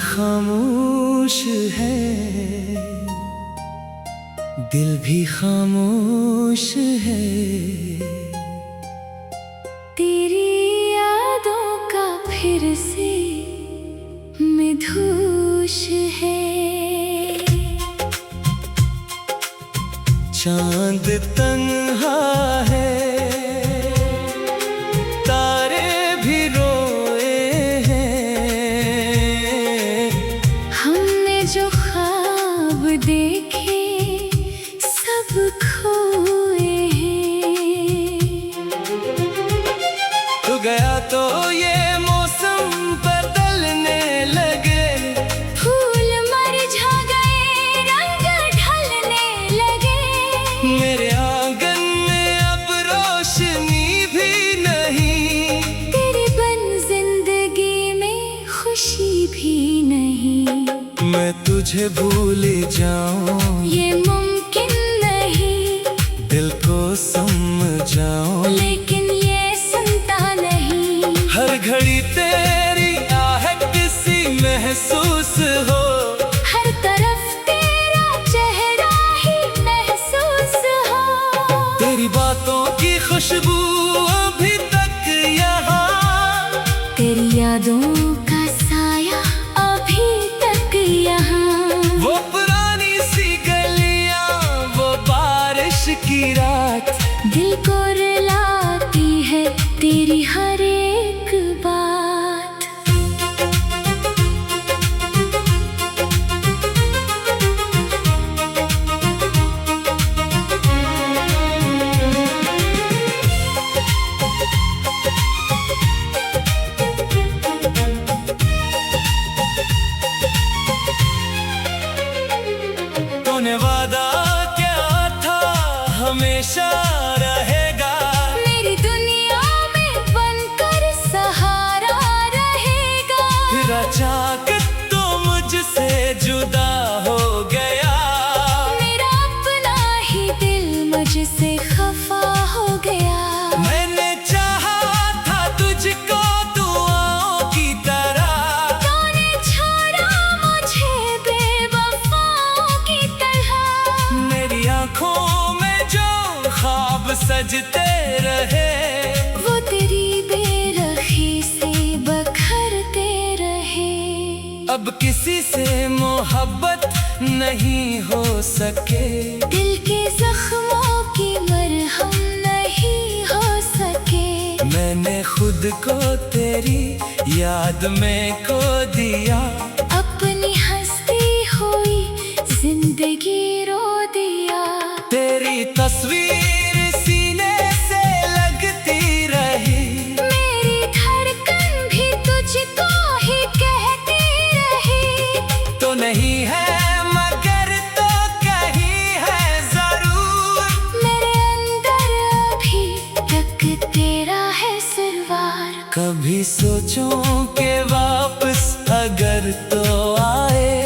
खामोश है, दिल भी खामोश है। तेरी यादों का फिर से मधुश है। चांद तन्हा है, तारे भी रोए हैं। हमने जो ख्वाब देखे सब खोए हैं। तू गया तो ये मौसम बदलने लगे, फूल मुरझा गए, रंग ढलने लगे। मेरे आंगन में अब रोशनी भी नहीं, तेरे बिन जिंदगी में खुशी भी नहीं। मैं तुझे भूल जाऊं ये मुमकिन नहीं, दिल को समझाऊं लेकिन ये सुनता नहीं। हर घड़ी तेरी आहट सी महसूस हो, हर तरफ तेरा चेहरा ही महसूस हो। तेरी बातों की खुशबू अभी तक यहाँ, तेरी यादों का साया अभी तक यहाँ। वो पुरानी सी गलियां, वो बारिश की रात, दिल को रुलाती है तेरी हर एक बात। तूने वादा क्या था हमेशा रहेगा, मेरी दुनिया में बनकर सहारा रहेगा। फिर अचानक तो मुझसे जुदा हो गया, मेरा अपना ही दिल मुझसे खफा हो गया। मैंने चाहा था तुझको दुआओं की तरह, तूने छोड़ा मुझे बेवफाओं की तरह। मेरी आंखों में जो ख्वाब सजते रहे, वो तेरी बेरखी से बखरते रहे। अब किसी से मोहब्बत नहीं हो सके, दिल के जख्मों की मरहम नहीं हो सके। मैंने खुद को तेरी याद में खो दिया, अपनी हंसती हुई जिंदगी रो दिया। तेरी तस्वीर सीने से लगती रही, मेरी धड़कन भी तुझको ही कहती रही। तो नहीं है मगर तो कहीं है जरूर, मेरे अंदर अभी तक तेरा है सिरवार। कभी सोचूं के वापस अगर तो आए,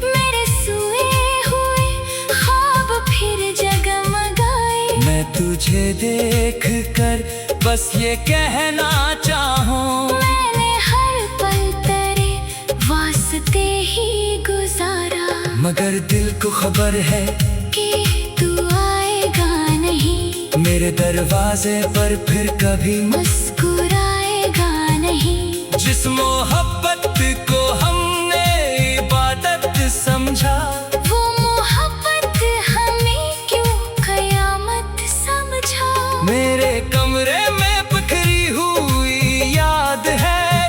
मेरे सोए हुए ख्वाब फिर जगमगाए। मैं तुझे देख कर बस ये कहना चाहूं, मैंने हर पल तेरे वास्ते ही गुजारा। मगर दिल को खबर है कि तू आएगा नहीं, मेरे दरवाजे पर फिर कभी मुस्कुराएगा नहीं। जिस मोहब्बत को हमने इबादत समझा, वो मोहब्बत हमें क्यों कयामत समझा। मेरे कमरे में बिखरी हुई याद है,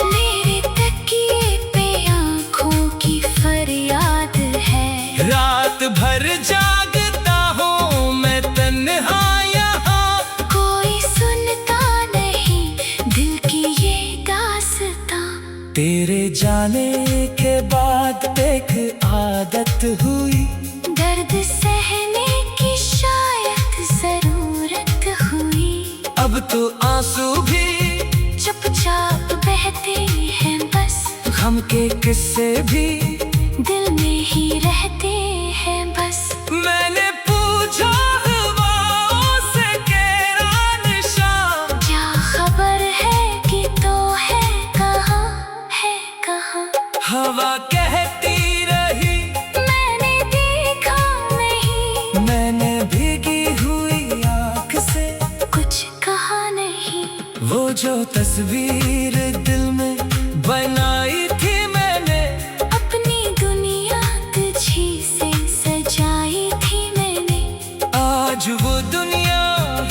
मेरे तकिए पे आँखों की फरियाद है। रात भर जागता हूँ मैं तन्हा यहाँ, कोई सुनता नहीं दिल की ये दास्तां। तेरे जाने के बाद देख आदत हुई, दर्द सहने की शायद जरूरत हुई। अब तो आंसू भी चुपचाप बहते हैं बस, गम के किस्से भी दिल में ही रहते हैं बस। मैंने पूछा हवाओं से तेरा निशान, क्या खबर है कि तो है कहाँ, है कहाँ। तस्वीर दिल में बनाई थी मैंने, अपनी दुनिया तुझी से सजाई थी मैंने। आज वो दुनिया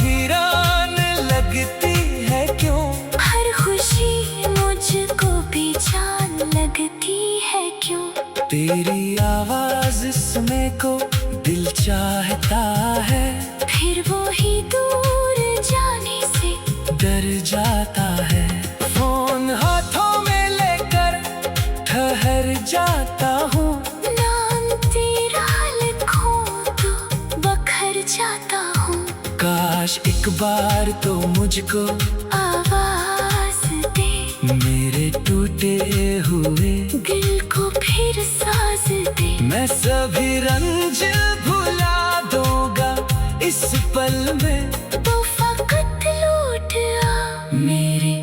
वीरान लगती है क्यों? हर खुशी मुझको बेजान लगती है क्यों? तेरी आवाज सुनने को दिल चाहता है, फिर वो ही दूर जाने से डर जाता है। फोन हाथों में लेकर ठहर जाता हूँ, नाम तेरा लिखूं तो बखर जाता हूँ। काश एक बार तो मुझको आवाज दे, मेरे टूटे हुए दिल को फिर साज दे। मैं सभी रंज भुला दूंगा इस पल में, तो फकत लौट आ मेरे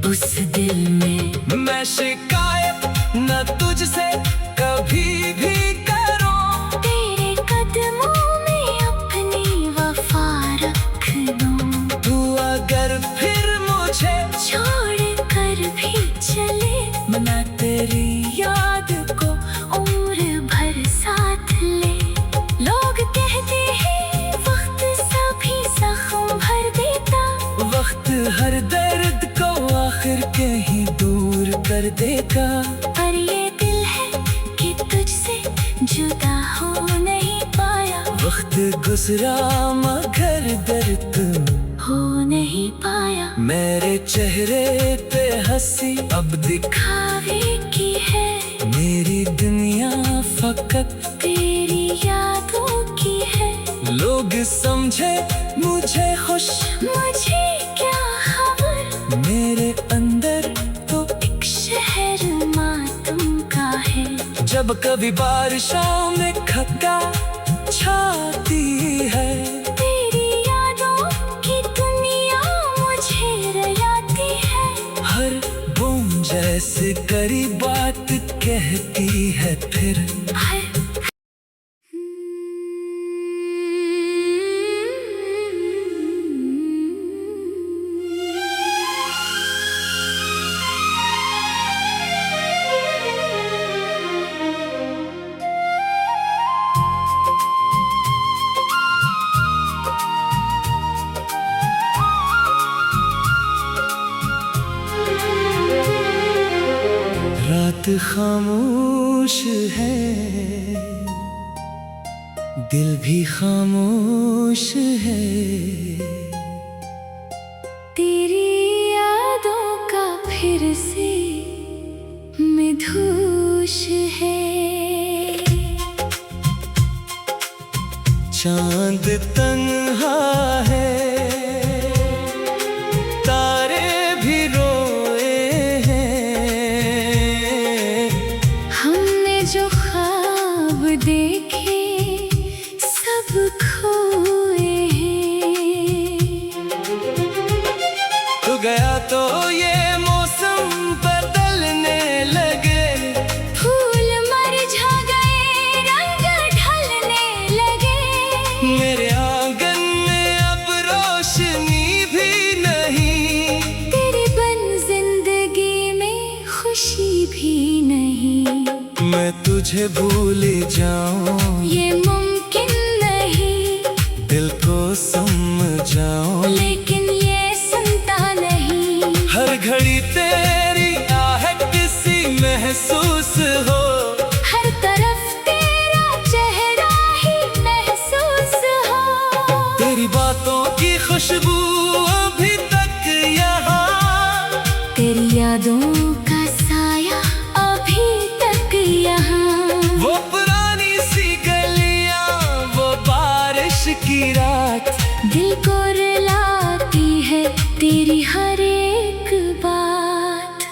उस दिल में। मैं शिकायत न तुझसे कभी भी करूं, तेरे कदमों में अपनी वफा रख दूं। तू अगर फिर मुझे छोड़ कर भी चले, मैं तेरी याद को उम्र भर साथ ले। लोग कहते हैं वक्त सभी जख्म भर देता, वक्त हर दर्द को आखिर कहीं दूर कर देगा। पर ये दिल है कि तुझसे जुदा हो नहीं पाया, वक्त गुजरा मगर दर्द हो नहीं पाया। मेरे चेहरे पे हंसी अब खावे की है मेरी दुनिया फकत तेरी यादों की है। लोग समझे मुझे खुश, मुझे क्या खबर, मेरे अंदर तो एक शहर मातम का है। जब कभी बारिशों में खक्का छाती है, तेरी यादों की दुनिया मुझे रयाती है। हर बूंद जैसे करी बात कहती है फिर। हर रात खामोश है, दिल भी खामोश है। तेरी यादों का फिर से मधुश है। चांद तन्हा है, तारे भी रोए हैं। हमने जो ख्वाब देखे सब खोए हैं। तू गया तो ये मौसम बदलने लगे, फूल मरझा गए रंग ढलने लगे। मेरे आंगन में अब रोशनी भी नहीं, तेरे बिन जिंदगी में खुशी भी नहीं। मैं तुझे भूल जाऊं ये मुमकिन नहीं, दिल को समझाऊं, लेकिन ये सुनता नहीं। हर घड़ी तेरी आहट सी महसूस हो, हर तरफ तेरा चेहरा ही महसूस हो। तेरी बातों की खुशबू अभी तक यहाँ, तेरी यादों का साया अभी तक यहाँ। वो पुरानी सी गलियां, वो बारिश की रात, दिल को रुलाती है तेरी हर एक बात।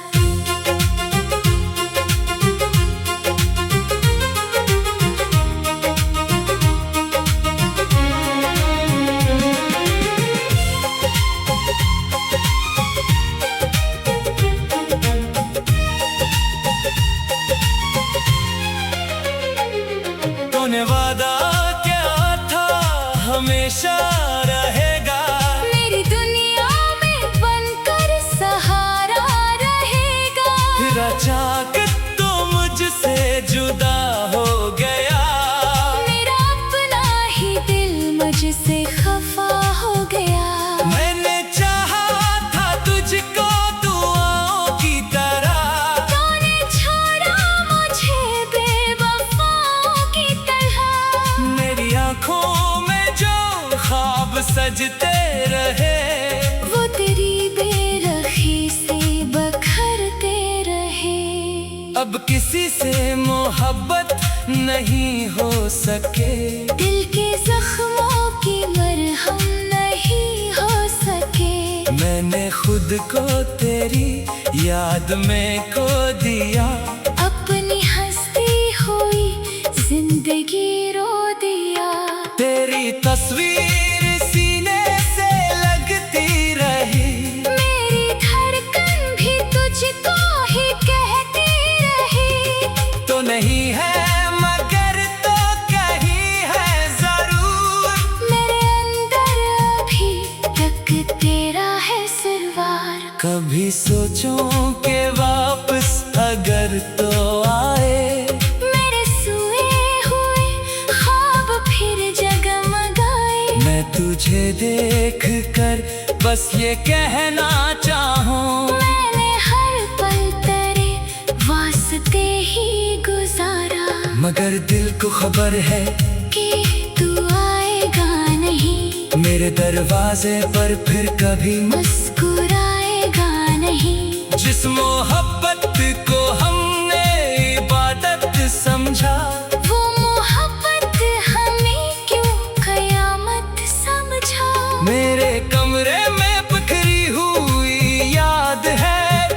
तूने वादा क्या था हमेशा रहेगा, मेरी दुनिया में बनकर सहारा सजते रहे। वो तेरी बेरखी से बखरते रहे। अब किसी से मोहब्बत नहीं हो सके, दिल के जख्मों की मरहम नहीं हो सके। मैंने खुद को तेरी याद में खो दिया, अपनी हंसती हुई जिंदगी रो दिया। तेरी तस्वीर सीने से लगती रही, मेरी धड़कन भी तुझको ही कहती रही। तो नहीं है मगर तो कहीं है जरूर, मेरे अंदर अभी तक तेरा है सिरवार। कभी सोचूं के वापस अगर तो आए, मेरे सोए हुए ख्वाब फिर जगमगाए। मैं तुझे देख कर बस ये कहना चाहूं, मैंने हर पल तेरे वास्ते ही गुजारा। मगर दिल को खबर है कि तू आएगा नहीं, मेरे दरवाजे पर फिर कभी मुस्कुराएगा नहीं। जिस मोहब्बत को हमने इबादत समझा, वो मोहब्बत हमें क्यों कयामत समझा। मेरे कमरे में बिखरी हुई याद है,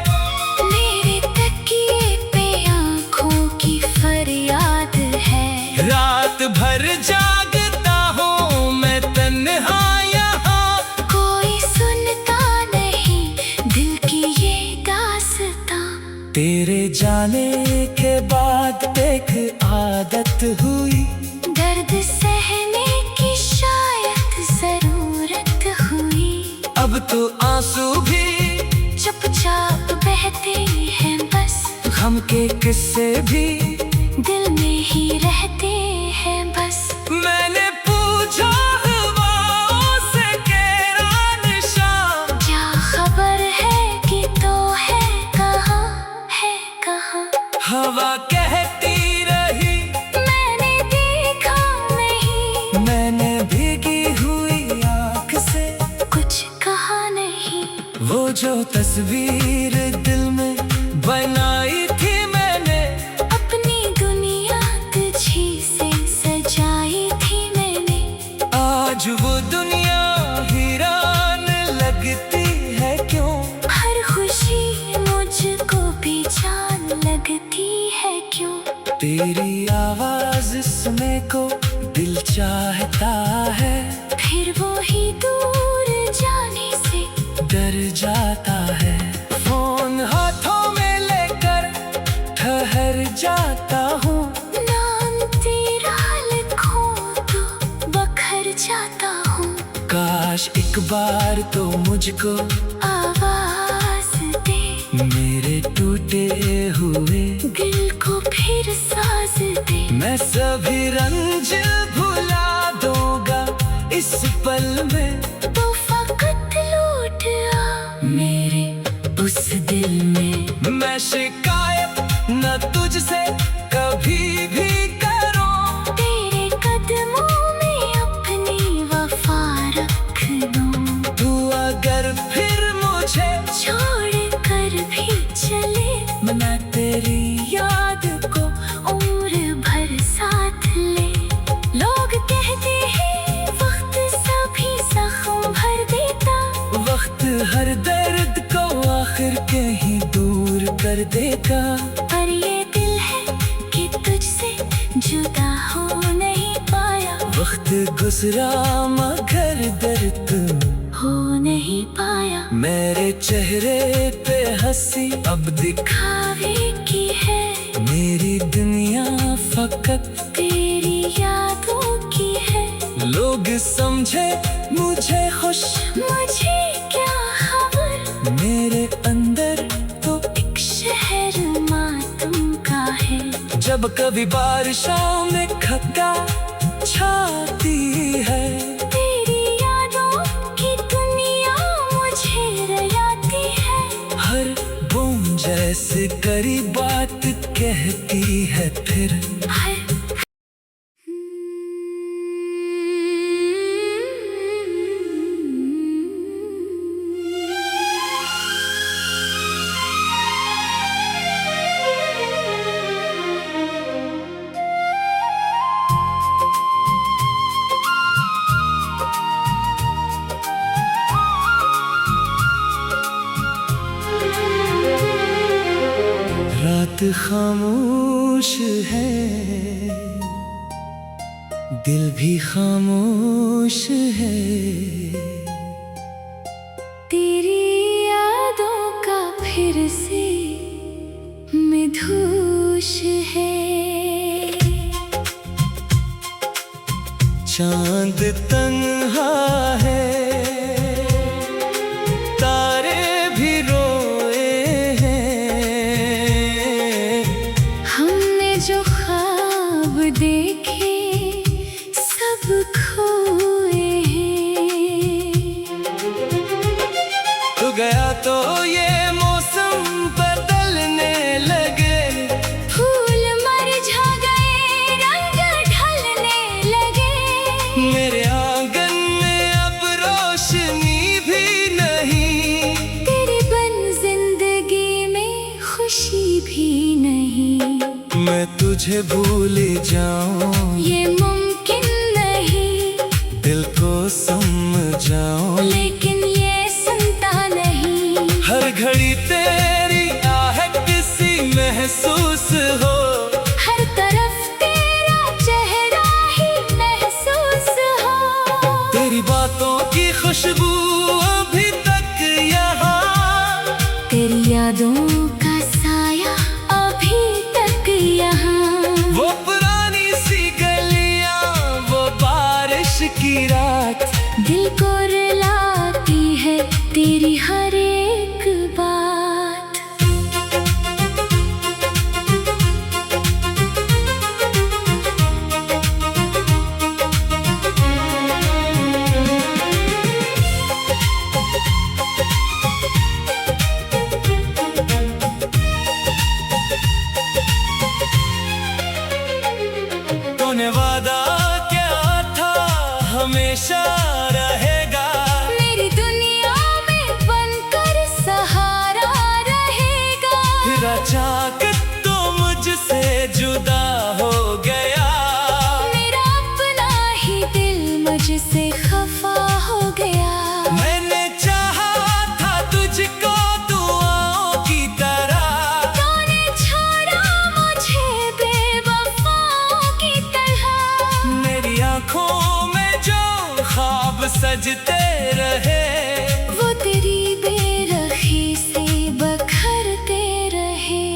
मेरे तकिए पे आँखों की फरियाद है। रात भर जागता हूँ मैं तन्हा यहाँ, कोई सुनता नहीं दिल की ये दास्तां। तेरे जाने के बाद देख आदत हुई, दर्द सहने की शायद जरूरत हुई। अब तो आंसू भी चुपचाप बहते हैं बस, गम के किस्से भी दिल में ही रहते हैं बस। मैंने पूछा हवाओं से तेरा निशान, क्या खबर है कि तो है कहाँ, है कहाँ। हवा कहती रही मैंने देखा नहीं, मैंने भीगी हुई आँख से कुछ कहा नहीं। वो जो तस्वीर दिल में बनाई थी मैंने, अपनी दुनिया तुझी से सजाई थी मैंने। आज वो दुनिया हीरान लगती है क्यों, हर खुशी मुझको भी जान लगती है क्यों। तेरी आवाज सुनने को दिल चाहता है, फिर वो ही दूर जाने से डर जाता है। फोन हाथों में लेकर ठहर जाता हूँ, नाम तेरा लिखूं तो बखर जाता हूँ। काश एक बार तो मुझको आवाज दे, मेरे टूटे हुए दिल को फिर साज दे। मैं सभी रंज भुला दूंगा इस पल में, तो फकत लौट आ मेरे उस दिल में। मैं शिकायत न तुझसे कभी भी करूं, तेरे कदमों में अपनी वफा रख दूं। तू अगर फिर मुझे छोड़ कर भी चले, मैं तेरी याद को उम्र भर साथ ले। लोग कहते हैं वक्त सभी जख्म भर देता, वक्त हर दर्द को आखिर कहीं दूर कर देगा। पर ये दिल है कि तुझसे जुदा हो नहीं पाया, वक्त गुजरा मगर दर्द हो नहीं पाया। मेरे चेहरे पे हंसी अब खावे की है मेरी दुनिया फकत तेरी यादों की है। लोग समझे मुझे खुश, मुझे क्या खबर, मेरे अंदर तो एक शहर मातम का है। जब कभी बारिशों में खक्का छाती है, तेरी यादों की दुनिया मुझे रयाती है। हर बूंद जैसे करी बात कहती है फिर। हर रात खामोश है, दिल भी खामोश है। तेरी यादों का फिर से मधुश है। चांद तन्हा है, तारे भी रोए हैं। हमने जो ख्वाब देखे सब खोए हैं। तू गया तो ये मौसम बदलने लगे, फूल मुरझा गए, रंग ढलने लगे। मेरे आंगन में अब रोशनी भी नहीं, तेरे बिन जिंदगी में खुशी भी नहीं। मैं तुझे भूल जाऊं ये मुमकिन नहीं, दिल को समझाऊं लेकिन ये सुनता नहीं। हर घड़ी तेरी आहट सी महसूस हो, हर तरफ तेरा चेहरा ही महसूस हो। तेरी बातों की खुशबू अभी तक यहाँ, तेरी यादों का साया अभी तक यहाँ। वो पुरानी सी गलियां, वो बारिश की रात, दिल को रुलाती है तेरी हर एक बात। तूने वादा क्या था हमेशा रहेगा, मेरी दुनिया में बनकर सहारा रहेगा। फिर अचानक तो मुझसे जुदा हो गया। मेरा अपना ही दिल मुझसे खफा हो गया। मैंने चाहा था तुझको दुआओं की तरह, तूने छोड़ा मुझे बेवफाओं की तरह। मेरी आंखों में जो ख्वाब सजते रहे, वो तेरी बेरखी से बखरते रहे।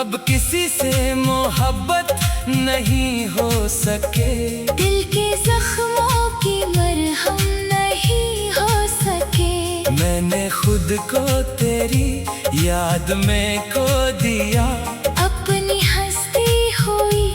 अब किसी से मोहब्बत नहीं हो सके, दिल के जख्मों की मरहम नहीं हो सके। मैंने खुद को तेरी याद में खो दिया। अपनी हंसती हुई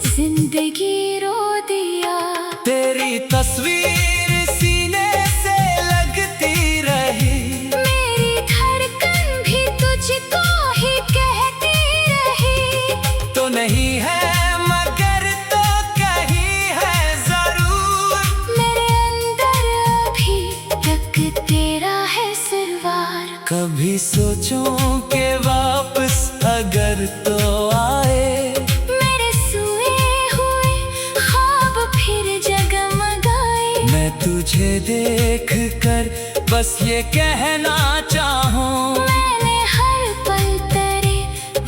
जिंदगी रो दिया। तेरी तस्वीर सीने से लगती रही, मेरी धड़कन भी तुझको ही कहती रही। तो नहीं है मगर तो कहीं है जरूर, मेरे अंदर अभी तक तेरा है सिरवार। कभी सोचूं के वापस अगर तो आए, मेरे सोए हुए ख्वाब फिर जगमगाए। मैं तुझे देख कर बस ये कहना चाहूं, मैंने हर पल तेरे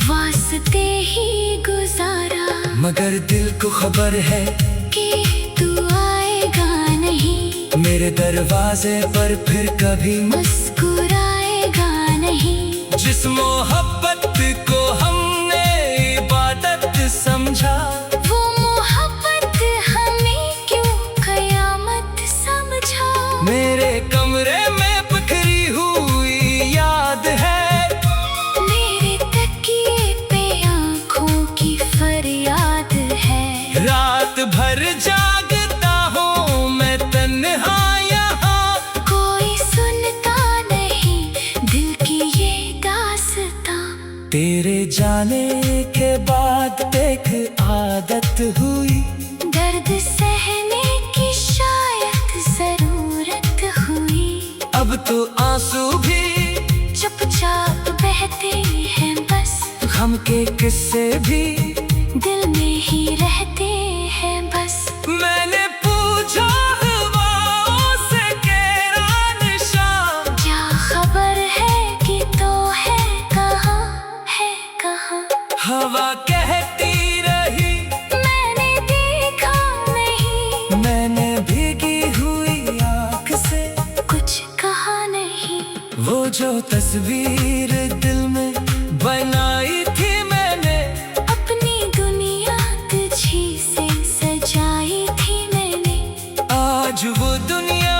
वास्ते ही गुजारा। मगर दिल को खबर है कि तू आएगा नहीं, मेरे दरवाजे पर फिर कभी मुस्कुराएगा नहीं। जिस मोहब्बत को हमने इबादत समझा, वो मोहब्बत हमें क्यों कयामत समझा। मेरे कमरे में बिखरी हुई याद है, मेरे तकिए पे आँखों की फरियाद है। रात भर जागता हूँ मैं तन्हा यहाँ, कोई सुनता नहीं दिल की ये दास्तां। तेरे जाने के बाद देख आज तस्वीर दिल में बनाई थी मैंने, अपनी दुनिया तुझी से सजाई थी मैंने। आज वो दुनिया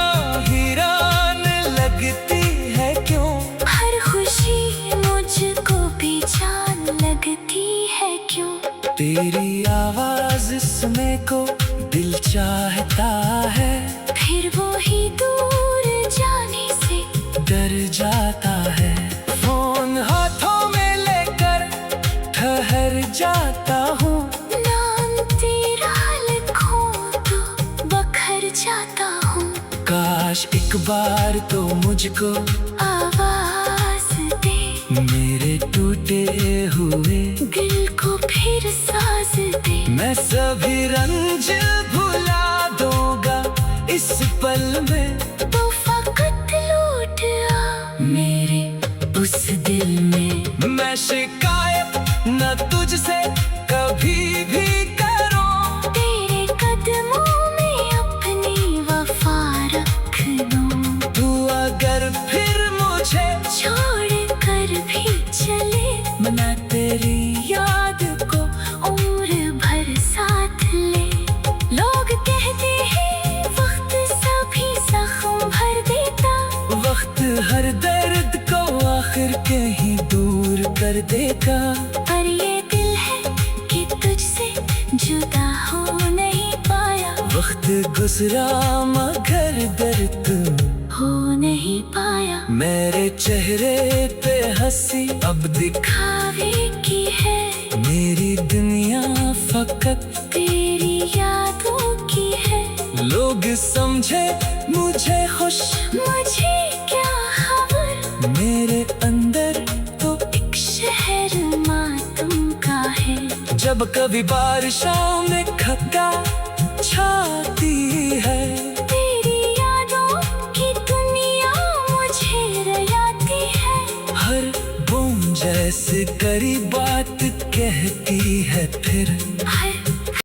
वीरान लगती है क्यों? हर खुशी मुझको बेजान लगती है क्यों? तेरी आवाज सुनने को दिल चाहता है, फिर वो ही दूर जाने से डर जाता है। फोन हाथों में लेकर ठहर जाता हूँ, नाम तेरा लिखूं तो बखर जाता हूँ। काश एक बार तो मुझको आवाज दे, मेरे टूटे हुए दिल को फिर साज दे। मैं सभी रंज भुला दूंगा इस पल में। तो फकत लौट आ मेरे उस दिल में। मैं शिकायत न तुझसे कभी भी करूं, तेरे कदमों में अपनी वफा रख दूं। तू अगर फिर मुझे छोड़ कर भी चले, मैं तेरी याद को उम्र भर साथ ले। लोग कहते हैं वक्त सभी जख्म भर देता, वक्त हर दर्द को आखिर कहीं दूर कर देगा। पर ये दिल है कि तुझसे जुदा हो नहीं पाया, वक्त गुजरा मगर दर्द हो नहीं पाया। मेरे चेहरे पे हंसी अब खावे की है मेरी दुनिया फकत तेरी यादों की है। लोग समझे मुझे खुश, मुझे क्या खबर, मेरे अंदर तो एक शहर मातम का है। जब कभी बारिशों में